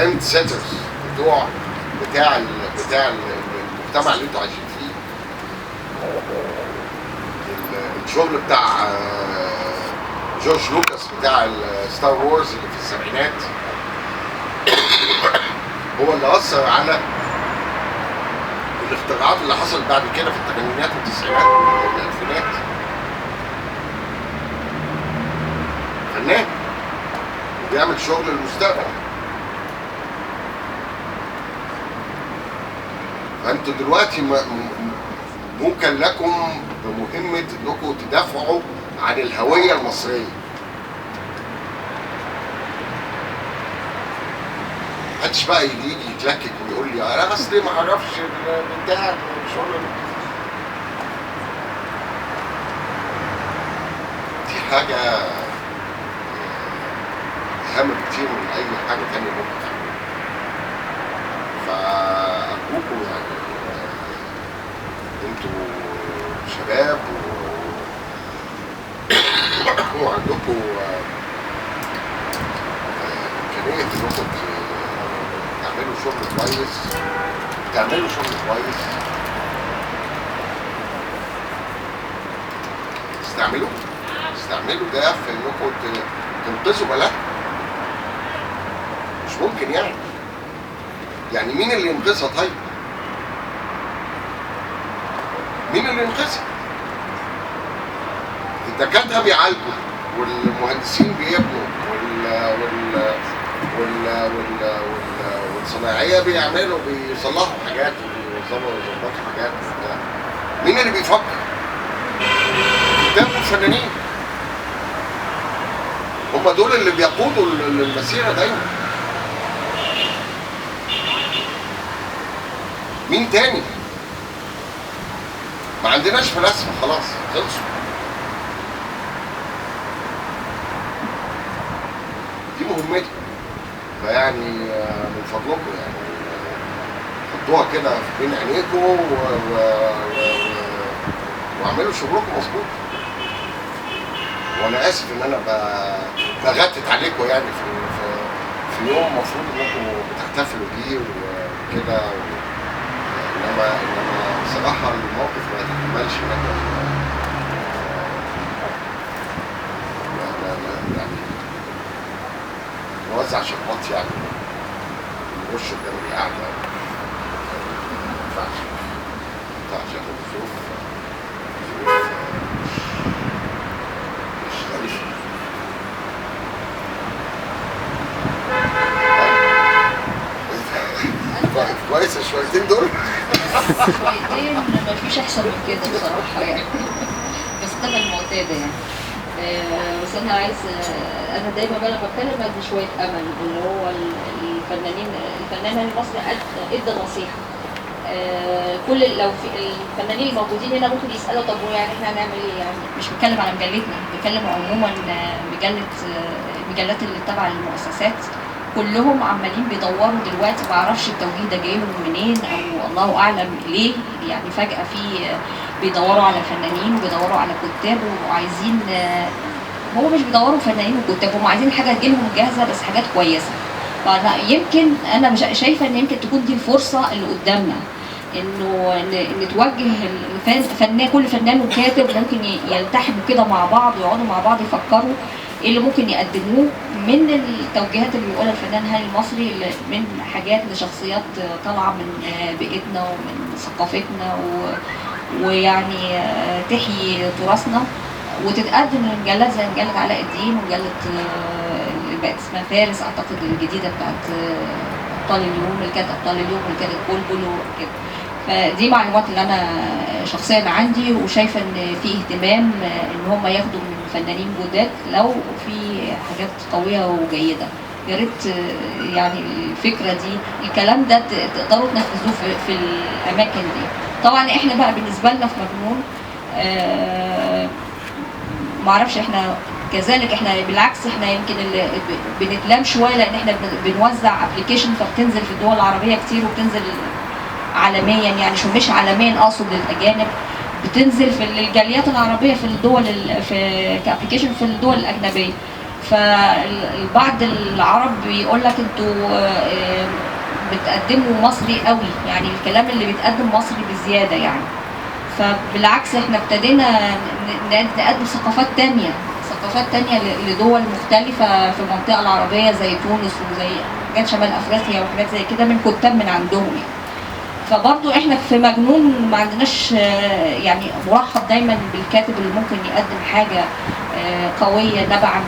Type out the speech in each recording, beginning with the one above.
الترند سيترز بتاع المجتمع اللي انتوا عايشين فيه. الشغل بتاع جورج لوكاس بتاع ستار وورز اللي في السبعينات هو اللي اثر على الاختراعات اللي حصلت بعد كده في الثمانينات والتسعينات والالفينات. فنان وبيعمل شغل المستقبل. فانتوا دلوقتي ممكن لكم بمهمة انكم تدافعوا عن الهوية المصرية. محدش بقى يجي يتلكك ويقول لي انا اصلي ما اعرفش بتاع الشغل. دي حاجة اهم بكتير من اي حاجة تانية ممكن تعملها. فأرجوكم يعني انتوا شباب وعندكم امكانية انكم تعملوا شغل كويس، استعملوا ده في انكم تنقذوا بلدكم. مش ممكن يعني مين اللي ينقذها طيب؟ مين اللي ينقذها؟ الدكاترة بيعالجوا والمهندسين بيبنوا والصناعية بيعملوا بيصلحوا حاجات ويظبطوا حاجات. مين اللي بيفكر؟ الكتاب والفنانين هم دول اللي بيقودوا المسيرة دايما. مين تاني؟ ما عندناش فلاسفة خلاص خلصوا. دي مهمتكم. فيعني من فضلكم يعني حطوها كده بين عينيكم واعملوا شغلكم مظبوط. وانا اسف ان انا بغتت عليكم يعني في يوم المفروض انكم بتحتفلوا بيه وكده. انما بصراحه الموقف ما يتحملش ان احنا يعني نوزع شربات يعني نخش قدام القعده. ما ينفعش ياخد ظروف مش ظريفه. كويس الشويتين دول؟ شويتين مفيش احسن من كده بصراحه يعني. بس انا المعتاده يعني. بس انا عايز انا دايما بقى بتكلم ادي شويه امل اللي هو الفنان المصري ادى نصيحه. كل لو في الفنانين الموجودين هنا ممكن يسالوا طب يعني احنا هنعمل ايه يعني. مش بتكلم على مجلتنا، بتكلم عموما المجلات اللي تبع المؤسسات كلهم عمالين بيدوروا دلوقتي. ما اعرفش التوجيه ده جاي لهم منين او الله اعلم ليه. يعني فجاه بيدوروا على فنانين وبيدوروا على كتاب وعايزين. هو مش بيدوروا فنانين وكتاب، هم عايزين حاجه تجيلهم جاهزه بس حاجات كويسه. فيمكن انا مش شايفه ان يمكن تكون دي الفرصه اللي قدامنا انه توجه كل فنان وكاتب ممكن يلتحموا كده مع بعض ويقعدوا مع بعض يفكروا ايه اللي ممكن يقدموه من التوجيهات اللي بيقولها الفنان هاني المصري، من حاجات لشخصيات طالعه من بيئتنا ومن ثقافتنا ويعني تحيي تراثنا وتتقدم لمجلات زي مجله علاء الدين ومجله اللي بقت اسمها فارس اعتقد الجديده بتاعت ابطال اليوم اللي كانت ابطال اليوم واللي كانت بلبل وكده. فدي معلومات اللي انا شخصيا عندي وشايفه ان في اهتمام ان هم ياخدوا من فنانين جداد لو في حاجات قويه وجيده. يا ريت يعني الفكره دي الكلام ده تقدروا تنفذوه في الاماكن دي. طبعا احنا بقى بالنسبه لنا في مجنون معرفش احنا كذلك احنا بالعكس احنا يمكن اللي بنتلام شويه لان احنا بنوزع ابلكيشن فبتنزل في الدول العربيه كتير وبتنزل عالميا يعني مش عالميا اقصد للاجانب بتنزل في الجاليات العربيه في الدول في كابلكيشن في الدول الاجنبيه. فالبعض العرب بيقول لك انتوا بتقدموا مصري قوي، يعني الكلام اللي بيتقدم مصري بزياده يعني. فبالعكس احنا ابتدينا نقدم ثقافات تانية، ثقافات تانية لدول مختلفة في المنطقة العربية زي تونس وزي حاجات شمال افريقيا وحاجات زي كده، من كتاب من عندهم يعني. فبرضو احنا في مجنون ما عندناش يعني مرحب دايما بالكاتب اللي ممكن يقدم حاجة قوية نابعة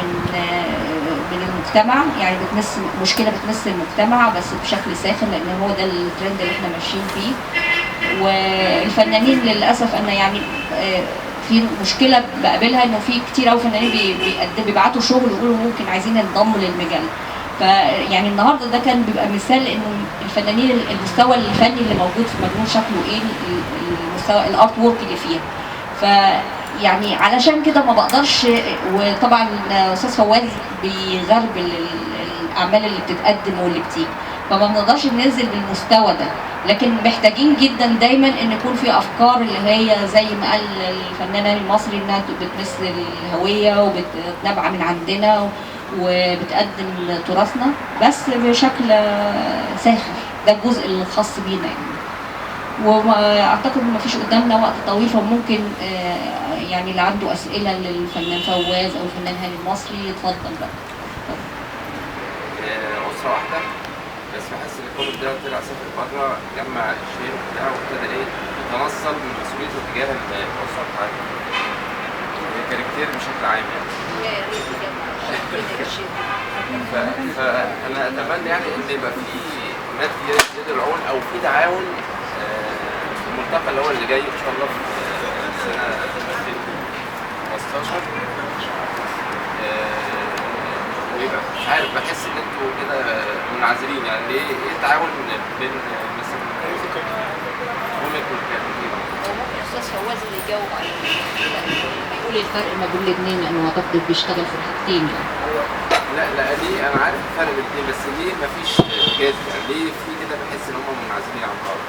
من المجتمع، يعني بتمس مشكلة بتمس المجتمع بس بشكل ساخن، لان هو ده الترند اللي احنا ماشيين فيه. والفنانين للاسف انا يعني في مشكله بقابلها انه في كتير قوي فنانين بيبعتوا شغل ويقولوا ممكن عايزين ينضموا للمجال. فيعني النهارده ده كان بيبقى مثال انه الفنانين المستوى الفني اللي موجود في مجنون شكله ايه، المستوى الارت وورك اللي فيها. فيعني علشان كده ما بقدرش، وطبعا الاستاذ فواز بيغربل الاعمال اللي بتتقدم واللي بتيجي، فما بنقدرش ننزل بالمستوى ده. لكن محتاجين جدا دايما ان يكون في افكار اللي هي زي ما قال الفنان المصري انها بتمس الهويه وبتنبع من عندنا وبتقدم تراثنا بس بشكل ساخر. ده الجزء الخاص بينا يعني. واعتقد ان مفيش قدامنا وقت طويل، فممكن يعني اللي عنده اسئله للفنان فواز او الفنان هاني المصري يتفضل بقى. أسرة واحدة، بس بحس ان الكوميك ده طلع سافر بره، جمع الشير وبتاع وابتدى يتنصل من مسؤوليته تجاه الاسره بتاعته. الكاركتير بشكل عام يعني. فانا اتمنى يعني ان يبقى في مد يد العون او في تعاون في الملتقى اللي هو اللي جاي ان شاء الله في سنه 2015. ويبقى مش عارف، بحس ان انتوا كده منعزلين، يعني ايه التعاون بين مثلا كوميك والكاريكاتير؟ هو ممكن الاستاذ فواز اللي يجاوب على بيقول الفرق ما بين الاثنين، لانه اعتقد بيشتغل في الحاجتين يعني. لا ليه انا عارف الفرق بين الاثنين، بس ليه مفيش جاز يعني؟ ليه في كده بحس ان هم منعزلين عن بعض؟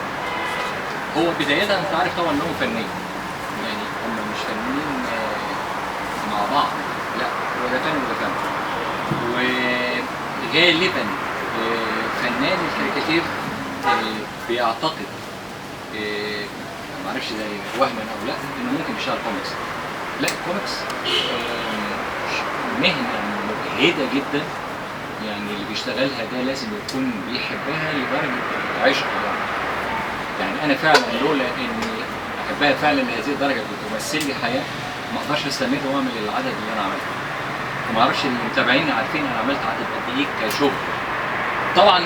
هو بداية انت عارف طبعا انهم فنانين، يعني هم مش فنانين مع بعض، لا هو ده فن وده فن. وغالبا فنان الكاريكاتير بيعتقد معرفش زي وهما او لا انه ممكن يشتغل كوميكس. لا الكوميكس مهنة مجهدة جدا، يعني اللي بيشتغلها ده لازم يكون بيحبها لدرجة العشق يعني انا فعلا لولا اني احبها فعلا لهذه الدرجة بتمثل لي حياة ما اقدرش استمر واعمل العدد اللي انا عملته. وما اعرفش المتابعين عارفين انا عملت عدد قد ايه كشغل. طبعا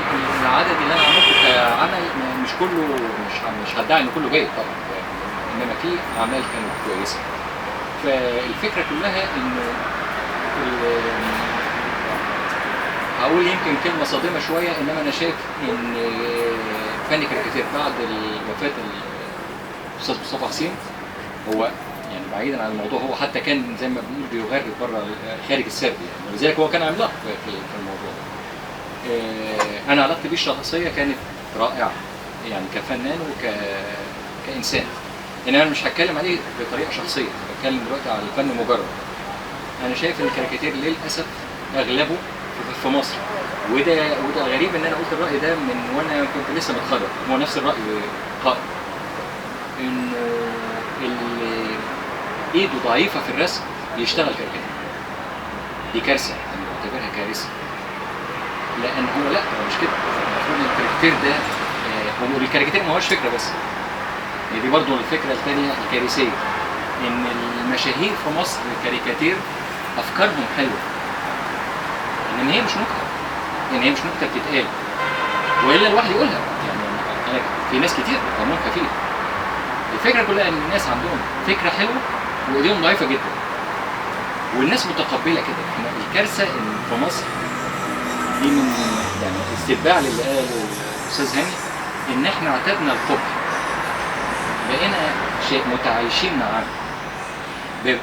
العدد اللي انا عملته كعمل مش كله، مش هدعي ان كله جيد طبعا، انما في اعمال كانت كويسه. فالفكره كلها انه هقول يمكن كلمه صادمه شويه، انما انا شايف ان فن الكاريكاتير بعد وفاه الاستاذ مصطفى حسين هو يعني بعيدا عن الموضوع، هو حتى كان زي ما بنقول بيغرد بره خارج السرد يعني، ولذلك هو كان عملاق في الموضوع. انا علاقتي بيه الشخصيه كانت رائعه يعني كفنان كانسان، انما انا مش هتكلم عليه بطريقه شخصيه، بتكلم دلوقتي على الفن مجرد. انا شايف ان الكاريكاتير للاسف اغلبه في مصر، وده الغريب ان انا قلت الراي ده من وانا كنت لسه متخرج، هو نفس الراي قائم انه اللي ايده ضعيفه في الرسم يشتغل كاريكاتير. دي كارثه، انا بعتبرها كارثه، لان هو لا هو مش كده. المفروض الكاريكاتير ده هو الكاريكاتير ما هوش فكره بس، يعني دي برضه الفكره الثانيه الكارثيه، ان المشاهير في مصر الكاريكاتير افكارهم حلوه، ان هي مش نكته، يعني هي مش نكته بتتقال والا الواحد يقولها يعني. في ناس كتير قانونها فيه. الفكره كلها ان الناس عندهم فكره حلوه وايديهم ضعيفه جدا، والناس متقبله كده. احنا الكارثه ان في مصر دي من يعني استتباع للي قاله الاستاذ هاني، ان احنا اعتدنا القبح، بقينا شيء متعايشين معاه،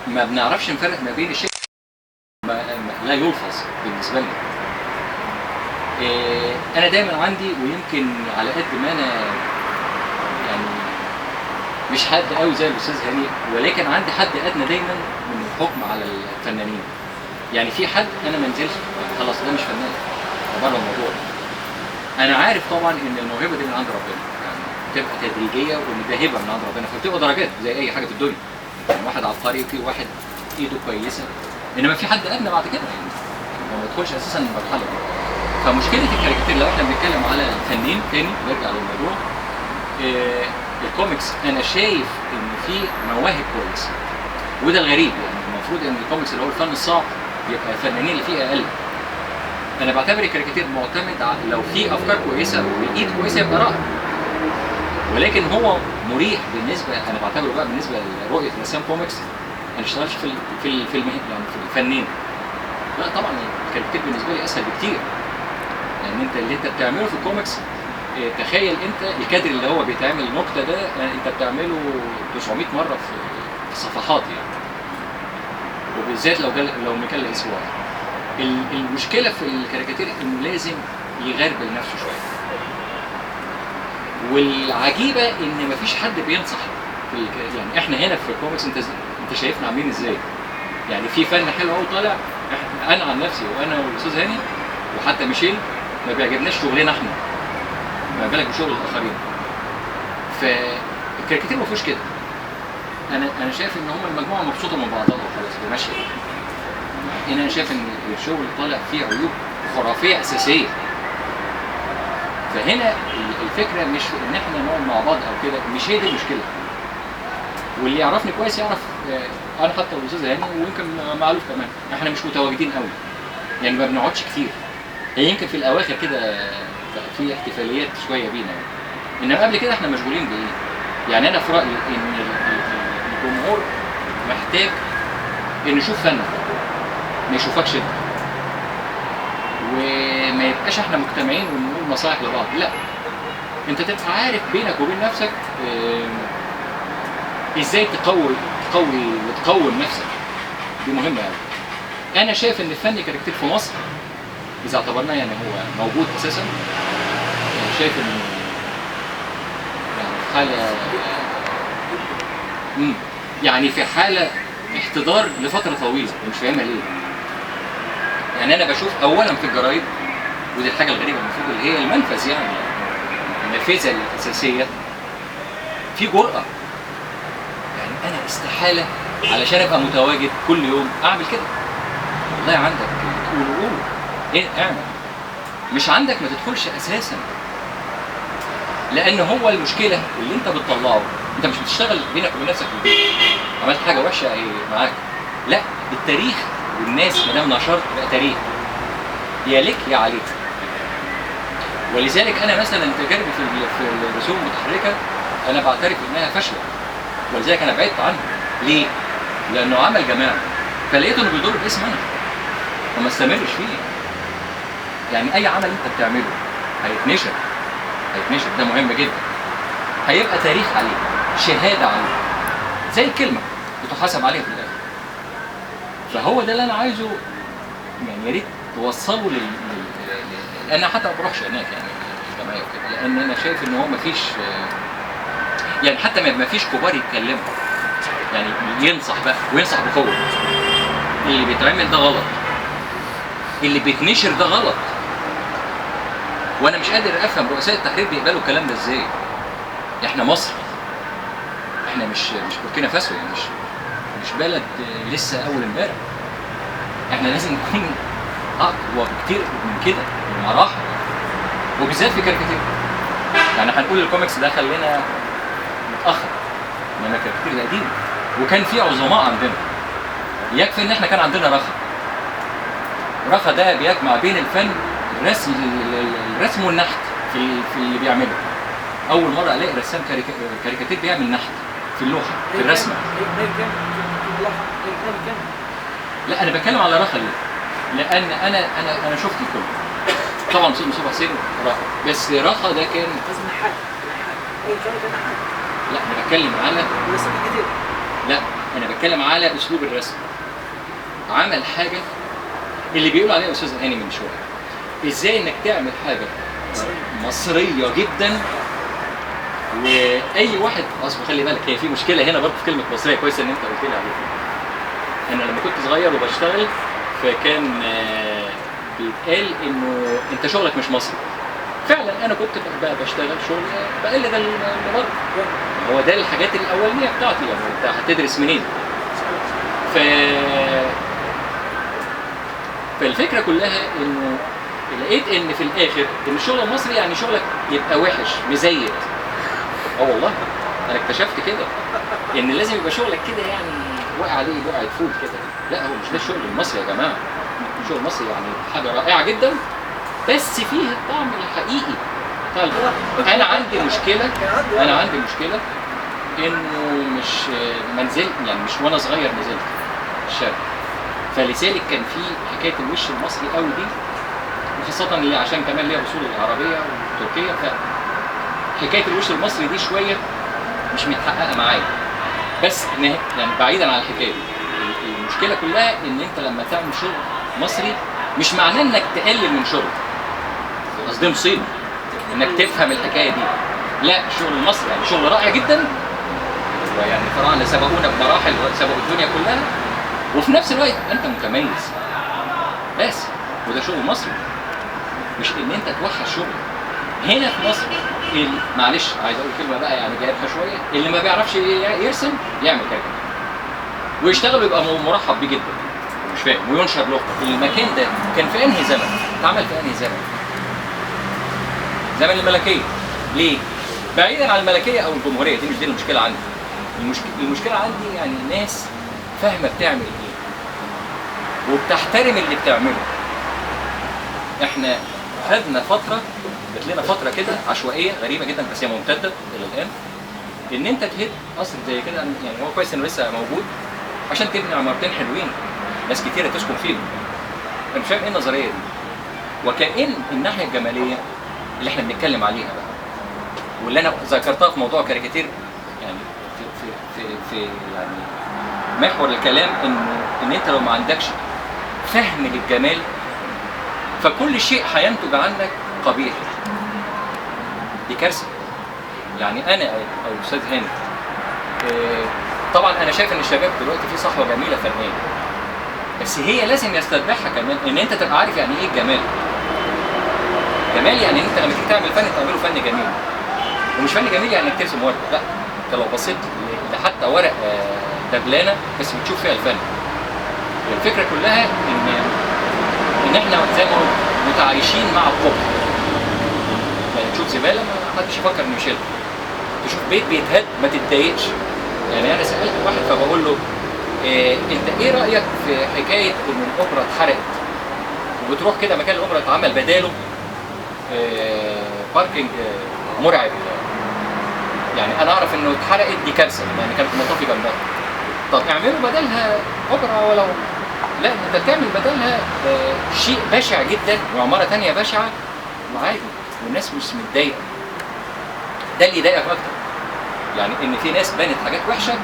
ما بنعرفش نفرق ما بين الشيء لا يلفظ بالنسبه لنا. انا دايما عندي، ويمكن على قد ما انا يعني مش حد قوي زي الاستاذ هاني، ولكن عندي حد ادنى دايما من الحكم على الفنانين. يعني في حد انا ما انزلش خلاص ده مش فنان، ده بره الموضوع. انا عارف طبعا ان الموهبه دي من عند ربنا، يعني بتبقى تدريجيه وان ده هبه من عند ربنا، فبتبقى درجات زي اي حاجه في الدنيا. يعني واحد عبقري وفي واحد ايده كويسه، انما في حد ادنى بعد كده يعني ما بيدخلش اساسا المرحله دي. فمشكله الكاريكاتير لو احنا بنتكلم على الفنانين تاني نرجع للموضوع، الكوميكس انا شايف ان في مواهب كويسه، وده الغريب. يعني المفروض ان الكوميكس اللي هو الفن الصعب يبقى الفنانين اللي فيه اقل. انا بعتبر الكاريكاتير معتمد على لو في افكار كويسه والايد كويسه يبقى رائع، ولكن هو مريح بالنسبه، انا بعتبره بقى بالنسبه لرؤيه رسام كوميكس ما اشتغلش في يعني في الفنين. لا طبعا الكاريكاتير بالنسبه لي اسهل بكتير، لان انت اللي انت بتعمله في الكوميكس تخيل انت الكادر اللي هو بيتعمل نكته ده يعني انت بتعمله 900 مره في صفحات يعني، وبالذات لو مكان اسبوع. المشكله في الكاريكاتير انه لازم يغربل نفسه شويه، والعجيبه ان مفيش حد بينصح يعني احنا هنا في الكوميكس انت شايفنا عاملين ازاي، يعني في فن حلو قوي طالع. انا عن نفسي وانا والاستاذ هاني وحتى ميشيل ما بيعجبناش شغلنا احنا، ما بالك بشغل الاخرين. فالكاريكاتير ما فيهوش كده. انا شايف ان هم المجموعه مبسوطه من بعضها وخلاص ماشيه. انا شايف ان الشغل اللي طالع فيه عيوب خرافيه اساسيه. فهنا الفكره مش ان احنا نقعد مع بعض او كده، مش هي دي المشكله. واللي يعرفني كويس يعرف انا حتى والاستاذ هاني ويمكن معلوف كمان احنا مش متواجدين قوي، يعني ما بنقعدش كتير. هي يمكن في الاواخر كده في احتفاليات شويه بينا، انما قبل كده احنا مشغولين بايه؟ يعني انا في رايي ان الجمهور محتاج ان يشوف فنك ما يشوفكش انت، وما يبقاش احنا مجتمعين ونقول نصايح لبعض. لا، انت تبقى عارف بينك وبين نفسك ازاي وتقوم نفسك. دي مهمه قوي. انا شايف ان الفن كاريكاتير في مصر اذا اعتبرناه يعني هو موجود اساسا، شايف ان يعني في حاله يعني في حاله احتضار لفتره طويله ومش فاهمها ليه. يعني انا بشوف اولا في الجرايد، ودي الحاجه الغريبه المفروض اللي هي المنفذ يعني النافذه الاساسيه، في جرأه. يعني انا استحاله علشان ابقى متواجد كل يوم اعمل كده. والله عندك تقول ايه اعمل، مش عندك ما تدخلش اساسا. لان هو المشكله اللي انت بتطلعه انت مش بتشتغل بينك وبين نفسك في البيت عملت حاجه وحشه معاك، لا، التاريخ والناس ما دام نشرت بقى تاريخ يا لك يا عليك. ولذلك انا مثلا تجاربي في الرسوم المتحركه انا بعترف انها فاشله، ولذلك انا بعدت عنها. ليه؟ لانه عمل جماعي، فلقيته انه بيضر باسم انا وما استمرش فيه. يعني اي عمل انت بتعمله هيتنشر، ده مهم جدا، هيبقى تاريخ عليه، شهاده عليه، زي الكلمه بتحاسب عليها في الاخر. فهو ده اللي انا عايزه، يعني يا ريت توصلوا انا حتى ما بروحش هناك يعني الجمعيه وكده، لان انا شايف ان هو مفيش يعني حتى مفيش كبار يتكلموا، يعني ينصح بقى وينصح بقوه. اللي بيتعمل ده غلط، اللي بيتنشر ده غلط، وانا مش قادر افهم رؤساء التحرير بيقبلوا الكلام ده ازاي. احنا مصر، احنا مش بوركينا فاسو، يعني مش بلد لسه اول امبارح. احنا لازم نكون اقوى بكتير من كده بمراحل، وبالذات في كاريكاتير. يعني هنقول الكوميكس ده خلينا متاخر، انما الكاريكاتير ده قديم وكان في عظماء عندنا. يكفي ان احنا كان عندنا رخا ده بيجمع بين الفن الرسم والنحت في اللي بيعمله. اول مره الاقي رسام كاريكاتير بيعمل نحت في اللوحه في الرسمه. لا انا بتكلم على رخا ليه؟ لان انا شفت الكل طبعا. استاذ مصطفى حسين رخا، بس رخا ده كان لا انا بتكلم على لا انا بتكلم على اسلوب الرسم. عمل حاجه اللي بيقول عليها استاذ هاني من شويه، ازاي انك تعمل حاجه مصريه جدا. واي واحد اصل خلي بالك هي في مشكله هنا برضه في كلمه مصريه، كويس ان انت قلت لي عليها. انا لما كنت صغير وبشتغل فكان بيتقال انه انت شغلك مش مصري. فعلا انا كنت بقى بشتغل شغل بقلد اللي بره، هو ده الحاجات الاولانيه بتاعتي. يعني انت هتدرس منين؟ فالفكره كلها انه لقيت ان في الاخر ان الشغل المصري يعني شغلك يبقى وحش مزيت. والله انا اكتشفت كده ان لازم يبقى شغلك كده يعني واقع عليه بقعه فول كده. لا، هو مش ده الشغل المصري يا جماعه. الشغل المصري يعني حاجه رائعه جدا، بس فيه الطعم الحقيقي. طيب انا عندي مشكله انه مش منزل يعني مش وانا صغير نزلت الشارع، فلذلك كان في حكايه الوش المصري قوي دي، وخاصه اللي عشان كمان ليها اصول العربيه والتركيه، فحكايه الوش المصري دي شويه مش متحققه معايا. بس يعني بعيدا عن الحكايه دي، المشكله كلها ان انت لما تعمل شغل مصري مش معناه انك تقلل من شغل، قصدي مصيبه انك تفهم الحكايه دي. لا، الشغل المصري يعني شغل رائع جدا، ويعني الفراعنه سبقونا بمراحل وسبقوا الدنيا كلها، وفي نفس الوقت انت متميز بس، وده شغل مصري، مش ان انت توحش شغل. هنا في مصر معلش عايز اقول كلمه بقى يعني جارحه شويه، اللي ما بيعرفش يرسم يعمل كده ويشتغل ويبقى مرحب بيه جدا، مش فاهم، وينشر له. المكان ده كان في انهي زمن؟ اتعمل في انهي زمن؟ زمن الملكيه. ليه؟ بعيدا عن الملكيه او الجمهوريه، دي مش دي المشكله عندي. المشكله عندي يعني الناس فاهمه بتعمل ايه وبتحترم اللي بتعمله. احنا خدنا فتره، جات لنا فتره كده عشوائيه غريبه جدا، بس هي ممتده الى الان، ان انت تهد قصر زي كده. يعني هو كويس انه لسه موجود عشان تبني عمارتين حلوين ناس كتيره تسكن فيهم. انا مش فاهم ايه النظريه دي، وكأن الناحيه الجماليه اللي احنا بنتكلم عليها بقى، واللي انا ذكرتها في موضوع كاريكاتير يعني في يعني محور الكلام، ان انت لو ما عندكش فهم للجمال فكل شيء هينتج عنك قبيح. دي كارثه. يعني انا او الاستاذ هاني، طبعا انا شايف ان الشباب دلوقتي في صحوه جميله فنيه، بس هي لازم يستتبعها كمان ان انت تبقى عارف يعني ايه الجمال. جمال يعني انت لما تيجي تعمل فن تعمله فن جميل، ومش فن جميل يعني انك ترسم ورق، لا، انت لو بصيت لحتى ورق دبلانه بس بتشوف فيها الفن. الفكره كلها ان احنا زي ما قلت متعايشين مع القبح. يعني تشوف زباله ما حدش يفكر انه يشيلها، تشوف بيت بيتهد ما تتضايقش. يعني انا سالت واحد فبقول له انت ايه رايك في حكايه ان الاوبرا اتحرقت وبتروح كده مكان الاوبرا اتعمل بداله باركينج مرعب؟ يعني انا اعرف انه اتحرقت دي كارثه، يعني كانت مطافي جنبها. طب اعملوا بدلها اوبرا ولو لا، انت بتعمل بدلها شيء بشع جدا وعماره ثانيه بشعه وعادي والناس مش متضايقه. ده اللي يضايقك اكتر، يعني ان في ناس بنت حاجات وحشه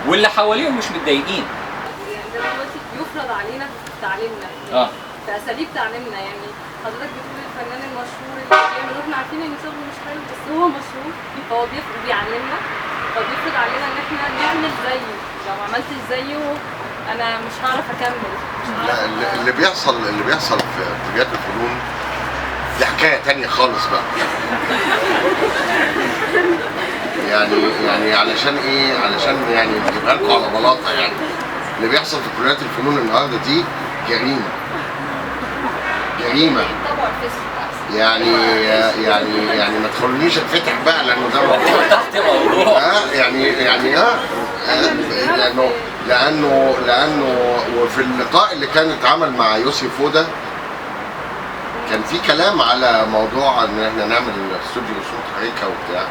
واللي حواليهم مش متضايقين. يعني ده دلوقتي بيفرض علينا في تعليمنا، في اساليب تعليمنا. يعني حضرتك بتقول الفنان المشهور اللي بيعمل، احنا عارفين ان شغله مش حلو بس هو مشهور، فهو بيعلمنا، فبيفرض علينا ان احنا نعمل زيه. لو ما عملتش زيه انا مش هعرف اكمل، مش هعرف. اللي بيحصل في كليات الفنون دي حكايه تانية خالص بقى. يعني علشان ايه؟ علشان يعني نجيبها لكم على بلاطه. يعني اللي بيحصل في كليات الفنون النهارده دي جريمه. يعني ما تخلونيش اتفتح بقى لانه ده موضوع لانه وفي اللقاء اللي كان اتعمل مع يوسف فوده كان في كلام على موضوع ان احنا نعمل استوديو صوت حركه وبتاع،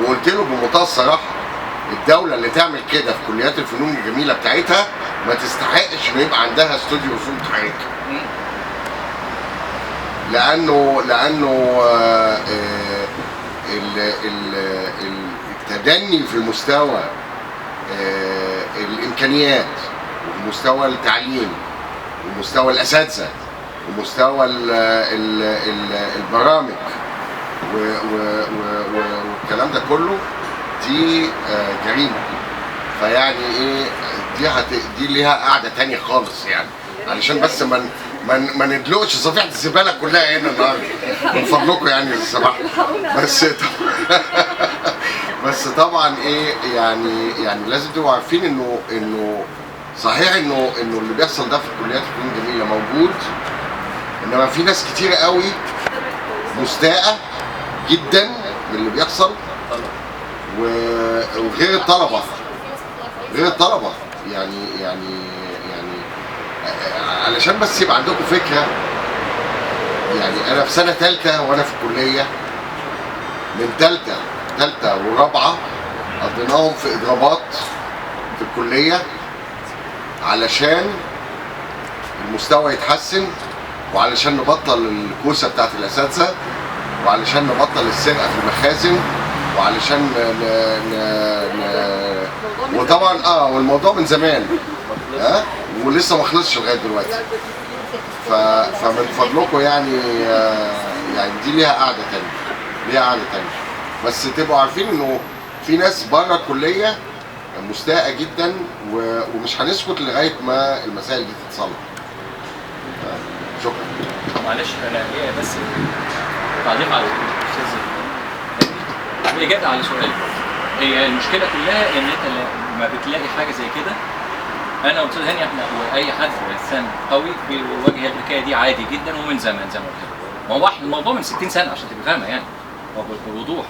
وقلت له بمنتهى الصراحه الدوله اللي تعمل كده في كليات الفنون الجميله بتاعتها ما تستحقش ان يبقى عندها استوديو صوت حركه. لانه التدني في المستوى الامكانيات ومستوى التعليم ومستوى الاساتذه ومستوى البرامج والكلام ده كله دي جريمه. فيعني ايه دي ليها قاعده تانية خالص يعني. علشان بس ما ندلقش صفيحه الزباله كلها هنا النهارده من فضلكم يعني لو سمحتوا. بس طبعا ايه يعني لازم تبقوا عارفين انه صحيح انه اللي بيحصل ده في الكليات الفنون الجميله موجود، انما في ناس كتير قوي مستاءة جدا من اللي بيحصل، وغير الطلبه يعني علشان بس يبقى عندكم فكره. يعني انا في سنه ثالثه وانا في الكليه، من ثالثه ورابعه قضيناهم في اضرابات في الكليه علشان المستوى يتحسن، وعلشان نبطل الكوسه بتاعت الاساتذه، وعلشان نبطل السرقه في المخازن، وعلشان وطبعا والموضوع من زمان ولسه ما خلصش لغايه دلوقتي. فمن فضلكم يعني دي ليها قعده تانية، بس تبقوا عارفين انه في ناس بره الكليه مستاءة جدا، ومش هنسكت لغايه ما المسائل دي تتصلح. شكرا. معلش انا ليا بس تعليق على الاستاذ الاجابه على سؤالك. هي المشكله كلها ان انت لما بتلاقي حاجه زي كده، انا والاستاذ هاني احنا واي حد رسام قوي بيواجه الحكايه دي عادي جدا ومن زمان زي ما قلت لك. الموضوع من 60 سنه عشان تبقى فاهمه يعني بوضوح.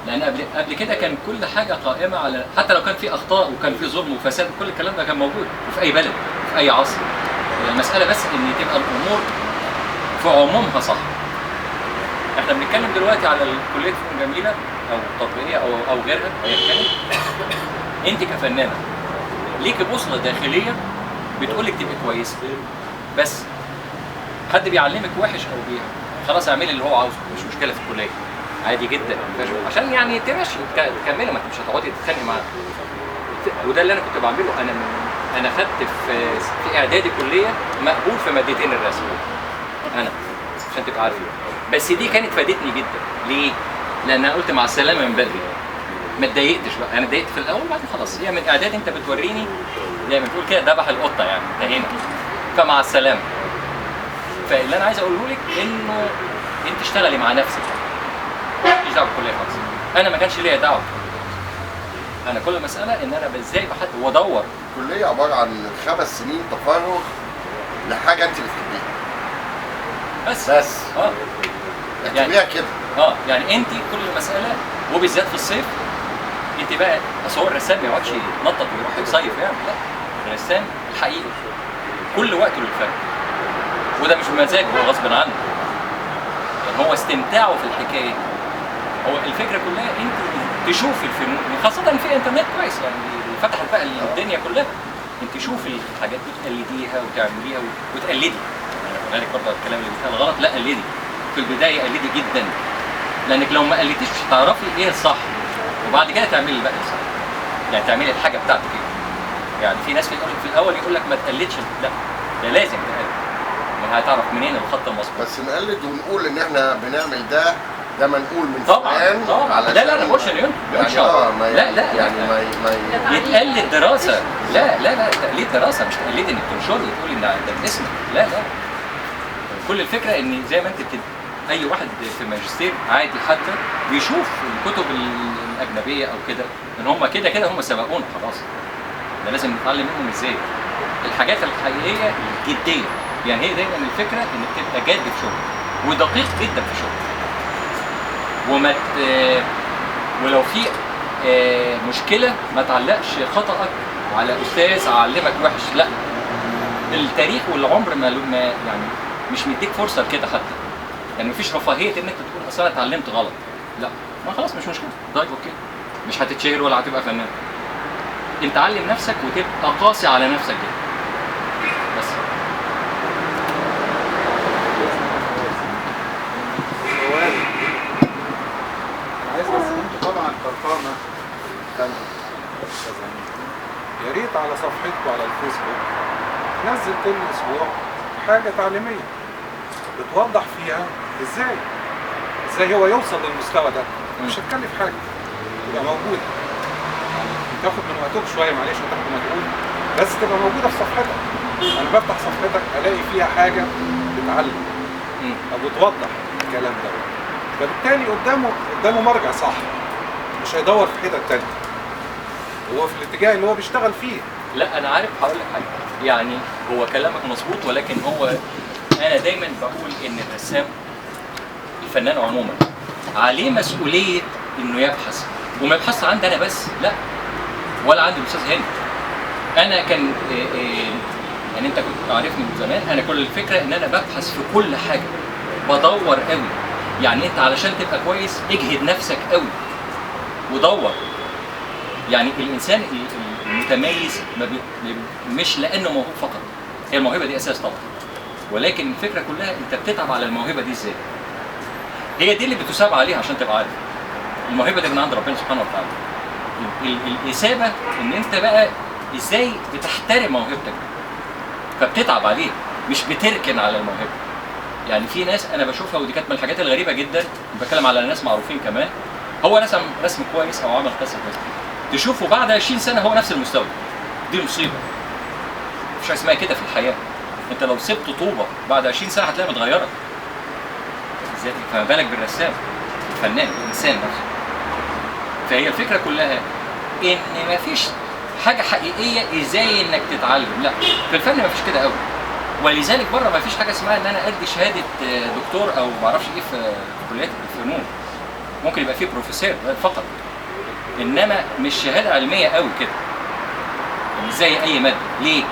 لان قبل كده كان كل حاجه قائمه على، حتى لو كان في اخطاء وكان في ظلم وفساد وكل الكلام ده كان موجود وفي اي بلد وفي اي عصر. المساله بس ان تبقى الامور في عمومها صح. احنا بنتكلم دلوقتي على كليه فنون جميله او تطبيقيه او غيرها ايا كانت. انت كفنانه ليكي بوصله داخليه بتقولك تبقي كويسه، بس حد بيعلمك وحش او خلاص اعملي اللي هو عاوزه، مش مشكله في الكليه عادي جدا عشان يعني تمشي تكملي، ما انت مش هتقعدي تتخانقي معاه. وده اللي انا كنت بعمله. انا خدت في اعدادي كليه مقبول في مادتين الرسم انا، عشان تبقى عارفين. بس دي كانت فادتني جدا. ليه؟ لان انا قلت مع السلامه من بدري، ما اتضايقتش بقى. انا اتضايقت في الاول وبعدين خلاص، هي من اعدادي انت بتوريني زي ما بتقول كده ذبح القطه يعني، انتهينا فمع السلامه. فاللي انا عايز اقوله لك انه انت اشتغلي مع نفسك، ماليش دعوه بالكليه خالص. انا ما كانش ليا دعوه، انا كل مساله ان انا ازاي بحط وادور. الكليه عباره عن 5 سنين تفرغ لحاجه انت بتحبيها بس اعتبريها كده. يعني انت كل مساله، وبالذات في الصيف، انت بقى اصل هو الرسام ما يقعدش يتنطط ويروح يصيف يعني، لا، الرسام الحقيقي كل وقته للفن، وده مش بمزاجه، هو غصب عنه، يعني هو استمتاعه في الحكايه. هو الفكره كلها انت تشوفي الفنون، وخاصه في انترنت كويس يعني فتحت بقى الدنيا كلها. انت شوفي الحاجات وتقلديها وتعمليها وتقلدي. انا بقول لك برضه الكلام اللي بيتقال غلط، لا قلدي في البدايه، قلدي جدا، لانك لو ما قلدتيش مش هتعرفي ايه الصح، وبعد كده تعملي بقى الصح، يعني تعملي الحاجه بتاعتك كده. يعني في ناس في الاول يقول لك ما تقلدش، لا ده لازم تقلد، ما هتعرف منين الخط المظبوط. بس نقلد ونقول ان احنا بنعمل ده منقول من فلان طبعا. لا ما بقولش ان لا يعني ما يتقلد دراسه، لا تقليد دراسه، مش تقليد انك تنشري تقولي ان ده باسمك، لا كل الفكره ان زي ما انت اي واحد في ماجستير عادي حتى بيشوف الكتب الاجنبيه او كده ان هم كده هم سبقونا خلاص، ده لازم نتعلم منهم ازاي الحاجات الحقيقيه الجديه. يعني هي دايما الفكره انك تبقى جاد في شغلك ودقيق جدا في شغلك، ولو في مشكله ما تعلقش خطأك على استاذ علمك وحش، لا، التاريخ والعمر ما يعني مش مديك فرصه لكده حتى، يعني مفيش رفاهيه انك تقول اصل انا اتعلمت غلط، لا، ما خلاص مش مشكله، طيب اوكي، مش هتتشهر ولا هتبقى فنان. انت علم نفسك وتبقى قاسي على نفسك جدا بس. طبعا كرقامة يا ريت على صفحتكم على الفيسبوك نزل كل اسبوع حاجة تعليمية بتوضح فيها ازاي هو يوصل للمستوى ده، مش هتكلف حاجة، تبقى موجودة، يعني تاخد من وقتك شوية معلش وتاخد مجهود، بس تبقى موجودة في صفحتك. انا بفتح صفحتك الاقي فيها حاجه بتعلم او بتوضح الكلام ده، فبالتالي قدامه مرجع صح، مش هيدور في حتت تانية، هو في الاتجاه اللي هو بيشتغل فيه. لا انا عارف، هقول لك حاجه، يعني هو كلامك مظبوط، ولكن هو انا دايما بقول ان الرسام الفنان عموما عليه مسؤوليه انه يبحث، وما يبحثش عندي انا بس، لا، ولا عند الاستاذ هاني. انا كان يعني انت كنت عارفني من زمان، انا كل الفكره ان انا ببحث في كل حاجه، بدور قوي. يعني انت علشان تبقى كويس اجهد نفسك قوي ودور. يعني الانسان المتميز مش لانه موهوب فقط، هي الموهبه دي اساس طبعا، ولكن الفكره كلها انت بتتعب على الموهبه دي ازاي. هي دي اللي بتثاب عليها عشان تبقى عارف. الموهبه دي من عند ربنا سبحانه وتعالى. الاثابه ان انت بقى ازاي بتحترم موهبتك، فبتتعب عليه مش بتركن على الموهبه. يعني في ناس انا بشوفها، ودي كانت من الحاجات الغريبه جدا، بتكلم على ناس معروفين كمان، هو رسم كويس او عمل قصه كويسه، تشوفه بعد 20 سنه هو نفس المستوى. دي مصيبه، مش حاجه اسمها كده في الحياه. انت لو سبت طوبه بعد 20 سنه هتلاقيها متغيره. ازاي؟ فما بالك بالرسام الفنان الانسان نفسه. فهي الفكره كلها ان مفيش حاجه حقيقيه ازاي انك تتعلم، لا، في الفن مفيش كده قوي. ولذلك بره مفيش حاجه اسمها ان انا ادي شهاده دكتور او ما اعرفش ايه في كليات الفنون. ممكن يبقى فيه بروفيسور فقط، انما مش شهاده علميه قوي كده، مش زي اي ماده. ليه؟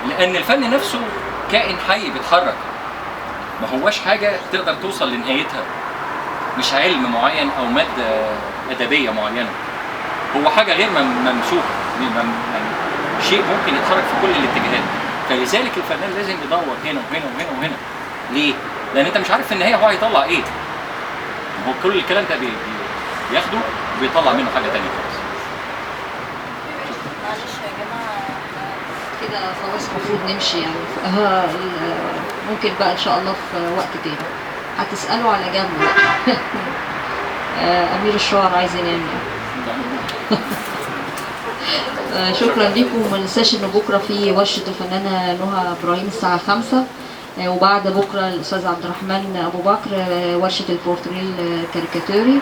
لان الفن نفسه كائن حي بيتحرك، ما هوش حاجه تقدر توصل لنهايتها، مش علم معين او ماده ادبيه معينه، هو حاجه غير ممسوكه، شيء ممكن يتحرك في كل الاتجاهات. فلذلك الفنان لازم يدور هنا وهنا وهنا وهنا. ليه؟ لان انت مش عارف في النهايه هو هيطلع ايه. هو كل الكلام ده بياخده وبيطلع منه حاجه ثانيه خالص. معلش يا جماعه كده خلاص المفروض نمشي يعني. ممكن بقى ان شاء الله في وقت تاني هتسالوا على جنب بقى. امير الشعراء عايز ينام يعني. شكرا لكم، وما ننساش ان بكره في ورشه الفنانه نهى ابراهيم الساعه 5، وبعد بكره الاستاذ عبد الرحمن ابو بكر ورشه البورتريه الكاريكاتوري،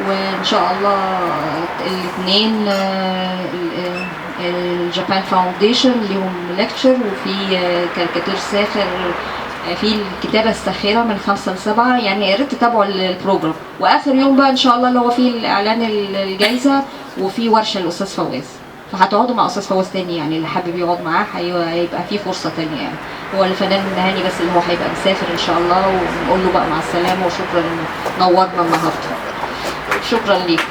وان شاء الله الاثنين الجابان فاونديشن ليهم ليكتشر، وفي كاريكاتير ساخر في الكتابه الساخره من 5 ل7، يعني يا ريت تتابعوا البروجرام. واخر يوم بقى ان شاء الله اللي هو فيه الاعلان الجائزه، وفي ورشه الاستاذ فواز، فهتقعدوا مع استاذ فواز تاني، يعني اللي حابب يقعد معاه هيبقى في فرصه تانيه. يعني هو الفنان النهاني بس اللي هو هيبقى مسافر ان شاء الله، ونقول له بقى مع السلامه، وشكرا انه نورنا النهارده. شكرا ليك.